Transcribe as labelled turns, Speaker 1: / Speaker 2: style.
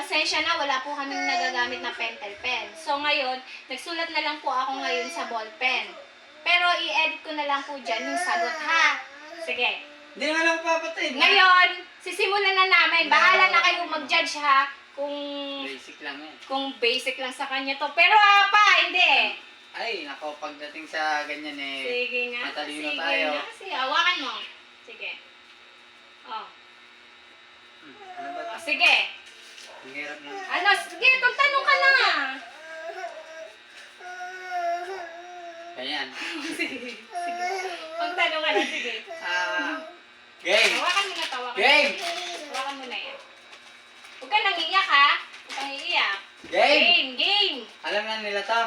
Speaker 1: pasensya na, wala po kaming nagagamit na pentel pen. So ngayon, nagsulat na lang po ako ngayon sa ball pen. Pero i-edit ko na lang po dyan yung sagot, ha? Sige.
Speaker 2: Hindi nga lang papatay.
Speaker 1: Ngayon, sisimulan na namin. Bahala na kayo mag-judge, ha? Kung
Speaker 2: Basic lang eh.
Speaker 1: kung basic lang sa kanya to. Pero hindi.
Speaker 2: Ay, nako, pagdating sa ganyan eh.
Speaker 1: Sige nga.
Speaker 2: Matalino
Speaker 1: Sige
Speaker 2: tayo.
Speaker 1: nga. Sige, hawakan mo. Sige. Oh.
Speaker 2: Ano ba
Speaker 1: Oh,
Speaker 2: ito?
Speaker 1: sige.
Speaker 2: Ang hirap na.
Speaker 1: Ano? Sige, magtanong ka na.
Speaker 2: Ganyan.
Speaker 1: Sige. Magtanong ka na, sige.
Speaker 2: Game!
Speaker 1: Hawakan mo na, tawakan.
Speaker 2: Game!
Speaker 1: Hawakan mo na yan. Huwag ka nang iiyak, ha? Huwag kang iiyak.
Speaker 2: Game!
Speaker 1: Game!
Speaker 2: Alam na nila to.